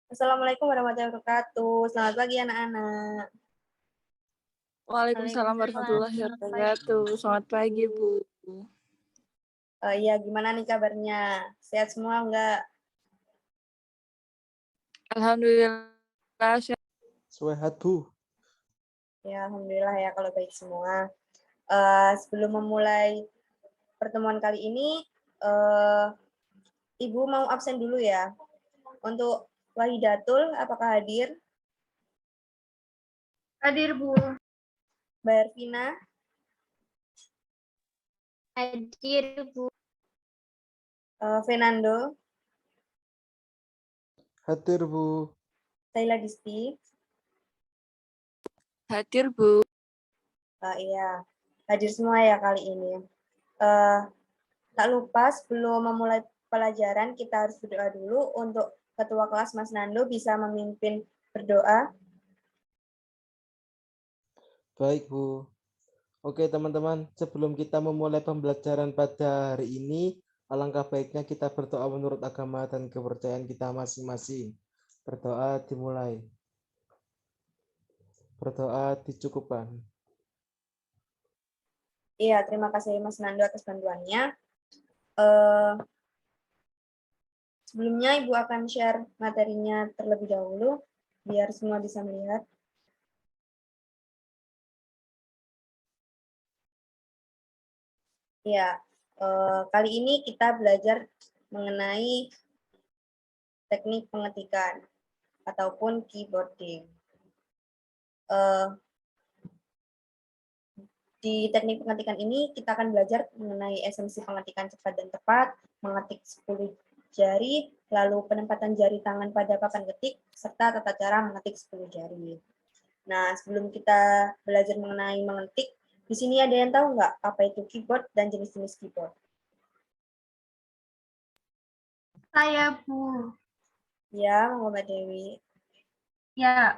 Assalamualaikum warahmatullahi wabarakatuh. Selamat pagi anak-anak. Waalaikumsalam warahmatullahi wabarakatuh. Selamat pagi, Bu. Iya, gimana nih kabarnya? Sehat semua enggak? Alhamdulillah sehat. Sehat, Bu. Ya, alhamdulillah ya kalau baik semua. Sebelum memulai pertemuan kali ini, Ibu mau absen dulu ya. Untuk Wahidatul, apakah hadir? Hadir, Bu. Mbak Ervina? Hadir, Bu. Fernando? Hadir, Bu. Taila Disti? Hadir, Bu. Iya, hadir semua ya kali ini. Tak lupa sebelum memulai pelajaran kita harus berdoa dulu. Untuk Ketua kelas Mas Nando bisa memimpin berdoa. Baik, Bu. Oke, teman-teman. Sebelum kita memulai pembelajaran pada hari ini, alangkah baiknya kita berdoa menurut agama dan kepercayaan kita masing-masing. Berdoa dimulai. Berdoa dicukupkan. Iya, terima kasih Mas Nando atas bantuannya. Sebelumnya Ibu akan share materinya terlebih dahulu, biar semua bisa melihat. Ya, kali ini kita belajar mengenai teknik pengetikan ataupun keyboarding. Di teknik pengetikan ini kita akan belajar mengenai esensi pengetikan cepat dan tepat, mengetik 10 jari, lalu penempatan jari tangan pada papan ketik, serta tata cara mengetik 10 jari. Nah, sebelum kita belajar mengenai mengetik, di sini ada yang tahu nggak apa itu keyboard dan jenis-jenis keyboard? Saya, Bu. Ya, mau Mbak Dewi. Ya,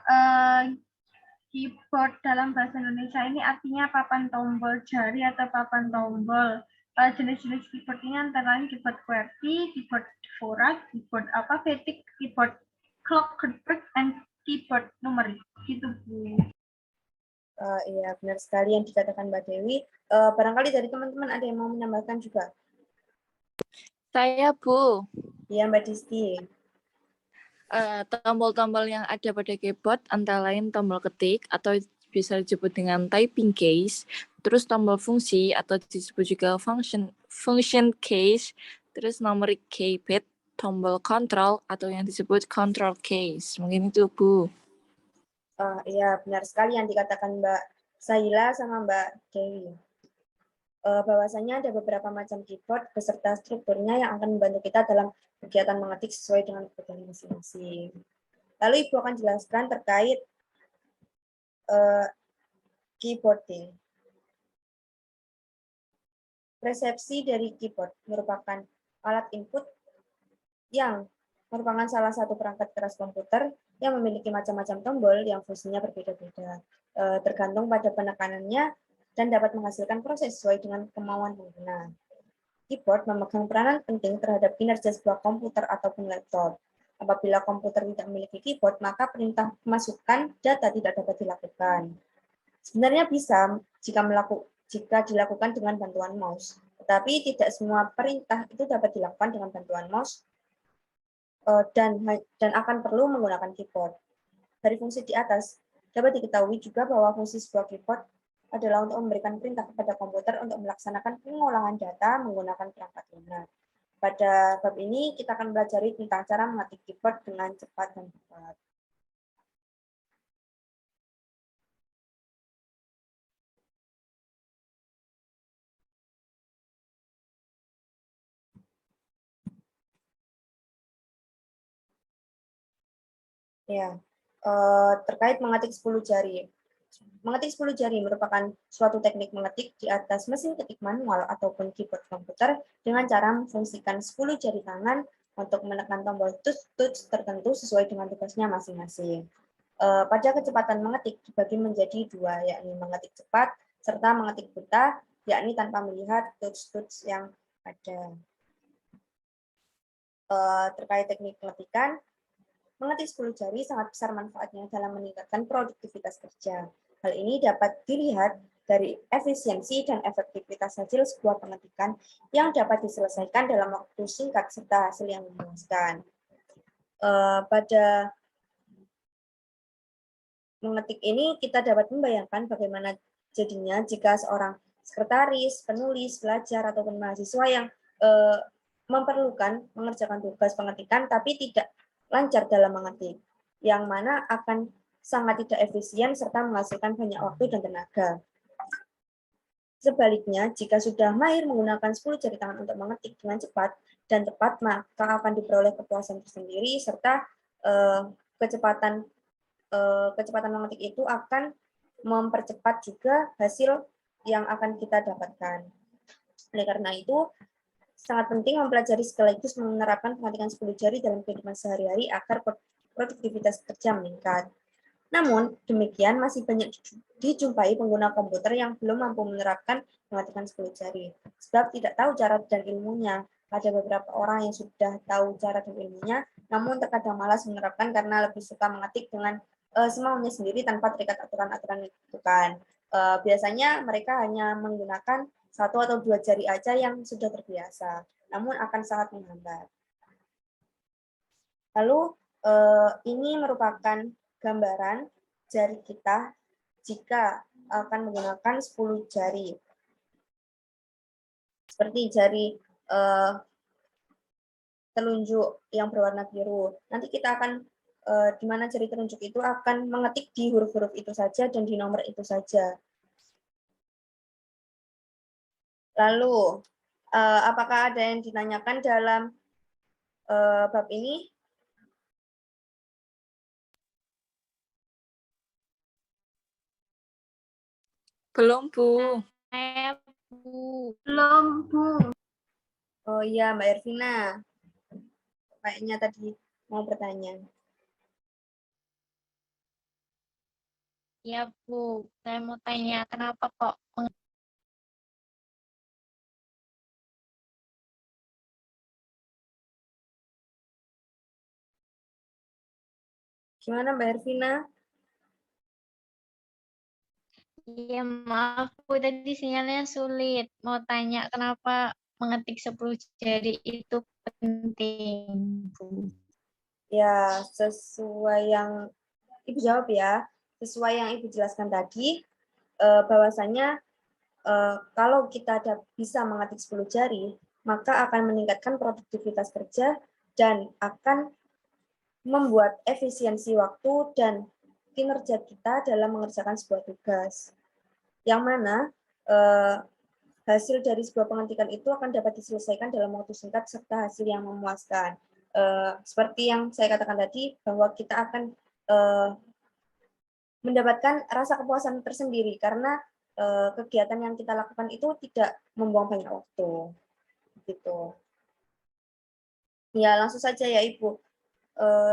keyboard dalam bahasa Indonesia ini artinya papan tombol jari atau papan tombol. Jenis-jenis keyboard ini antara lain keyboard QWERTY, keyboard Dvorak, keyboard Vetic, keyboard Klockenberg, dan keyboard numerik. Gitu, Bu. Iya, benar sekali yang dikatakan Mbak Dewi. Barangkali dari teman-teman ada yang mau menambahkan juga? Saya, Bu. Iya, Mbak Disti. Tombol-tombol yang ada pada keyboard antara lain tombol ketik atau bisa disebut dengan typing case, terus tombol fungsi atau disebut juga function case, terus numerik keypad, tombol control atau yang disebut control case. Mungkin itu, Bu. Iya, benar sekali yang dikatakan Mbak Saila sama Mbak Dewi. Bahwasanya ada beberapa macam keyboard beserta strukturnya yang akan membantu kita dalam kegiatan mengetik sesuai dengan kebutuhan masing-masing. Lalu Ibu akan jelaskan terkait keyboarding. Resepsi dari keyboard merupakan alat input yang merupakan salah satu perangkat keras komputer yang memiliki macam-macam tombol yang fungsinya berbeda-beda, tergantung pada penekanannya dan dapat menghasilkan proses sesuai dengan kemauan pengguna. Keyboard memegang peranan penting terhadap kinerja sebuah komputer ataupun laptop. Apabila komputer tidak memiliki keyboard, maka perintah masukkan data tidak dapat dilakukan. Sebenarnya bisa jika dilakukan dengan bantuan mouse, tetapi tidak semua perintah itu dapat dilakukan dengan bantuan mouse dan akan perlu menggunakan keyboard. Dari fungsi di atas, dapat diketahui juga bahwa fungsi sebuah keyboard adalah untuk memberikan perintah kepada komputer untuk melaksanakan pengolahan data menggunakan perangkat lunak. Pada bab ini, kita akan belajar tentang cara mengetik keyboard dengan cepat dan tepat. Ya, terkait mengetik 10 jari. Mengetik 10 jari merupakan suatu teknik mengetik di atas mesin ketik manual ataupun keyboard komputer dengan cara memfungsikan 10 jari tangan untuk menekan tombol touch tertentu sesuai dengan tugasnya masing-masing. Pada kecepatan mengetik dibagi menjadi dua, yakni mengetik cepat serta mengetik buta, yakni tanpa melihat touch yang ada. Terkait teknik pengetikan, mengetik 10 jari sangat besar manfaatnya dalam meningkatkan produktivitas kerja. Hal ini dapat dilihat dari efisiensi dan efektivitas hasil sebuah pengetikan yang dapat diselesaikan dalam waktu singkat serta hasil yang memuaskan. Pada mengetik ini kita dapat membayangkan bagaimana jadinya jika seorang sekretaris, penulis, pelajar, ataupun mahasiswa yang memerlukan mengerjakan tugas pengetikan tapi tidak lancar dalam mengetik, yang mana akan sangat tidak efisien serta menghasilkan banyak waktu dan tenaga. Sebaliknya, jika sudah mahir menggunakan 10 jari tangan untuk mengetik dengan cepat dan tepat, maka akan diperoleh kepuasan tersendiri serta kecepatan mengetik itu akan mempercepat juga hasil yang akan kita dapatkan. Oleh karena itu, sangat penting mempelajari sekaligus menerapkan pengetikan 10 jari dalam kehidupan sehari-hari agar produktivitas kerja meningkat. Namun, demikian masih banyak dijumpai pengguna komputer yang belum mampu menerapkan pengetikan 10 jari, sebab tidak tahu cara dan ilmunya. Ada beberapa orang yang sudah tahu cara dan ilmunya, namun terkadang malas menerapkan karena lebih suka mengetik dengan semaunya sendiri tanpa terikat aturan-aturan itu kan. Biasanya mereka hanya menggunakan 1 atau 2 jari aja yang sudah terbiasa, namun akan sangat menghambat. Lalu, ini merupakan gambaran jari kita jika akan menggunakan 10 jari. Seperti jari telunjuk yang berwarna biru. Nanti kita akan, di mana jari telunjuk itu akan mengetik di huruf-huruf itu saja dan di nomor itu saja. Lalu, apakah ada yang ditanyakan dalam bab ini? Belum, Bu. Belum, Bu. Oh iya, Mbak Ervina. Kayaknya tadi mau bertanya. Ya, Bu. Saya mau tanya, kenapa kok Gimana Mbak Ervina? Iya, maaf Bu, tadi sinyalnya sulit. Mau tanya kenapa mengetik 10 jari itu penting, Bu. Ya, sesuai yang Ibu jawab ya. Sesuai yang Ibu jelaskan tadi, bahwasanya kalau kita bisa mengetik 10 jari, maka akan meningkatkan produktivitas kerja dan akan membuat efisiensi waktu dan kinerja kita dalam mengerjakan sebuah tugas. Yang mana hasil dari sebuah pengetikan itu akan dapat diselesaikan dalam waktu singkat serta hasil yang memuaskan. Seperti yang saya katakan tadi, bahwa kita akan mendapatkan rasa kepuasan tersendiri karena kegiatan yang kita lakukan itu tidak membuang banyak waktu. Gitu. Ya, langsung saja ya Ibu.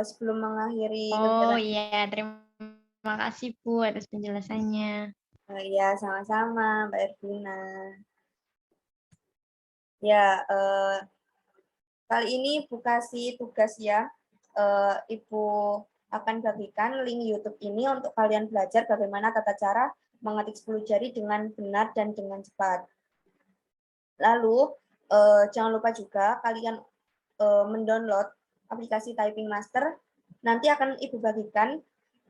Sebelum mengakhiri Oh kegiatan. iya, terima kasih Bu atas penjelasannya. Ya, sama-sama Mbak Ervina. Ya, kali ini Ibu kasih tugas ya. Ibu akan bagikan link YouTube ini untuk kalian belajar bagaimana tata cara mengetik 10 jari dengan benar dan dengan cepat. Lalu, jangan lupa juga kalian mendownload aplikasi Typing Master. Nanti akan Ibu bagikan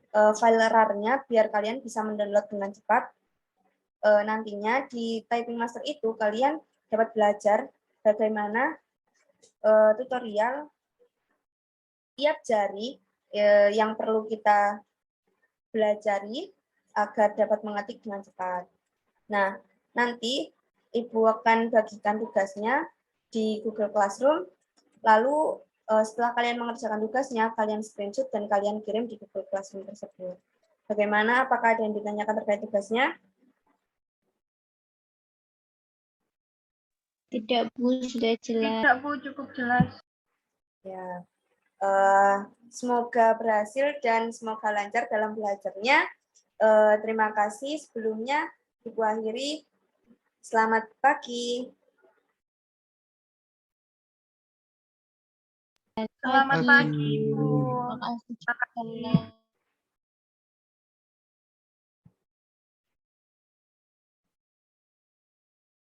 file RAR-nya biar kalian bisa mendownload dengan cepat. Nantinya di Typing Master itu kalian dapat belajar bagaimana tutorial tiap jari yang perlu kita pelajari agar dapat mengetik dengan cepat. Nah, nanti Ibu akan bagikan tugasnya di Google Classroom, lalu setelah kalian mengerjakan tugasnya, kalian screenshot dan kalian kirim di Google Classroom tersebut. Bagaimana? Apakah ada yang ditanyakan terkait tugasnya? Tidak Bu, sudah jelas. Tidak, Bu, cukup jelas. Ya, semoga berhasil dan semoga lancar dalam belajarnya. Terima kasih sebelumnya. Ibu akhiri. Selamat pagi. Selamat pagi, Bu. kasih juga.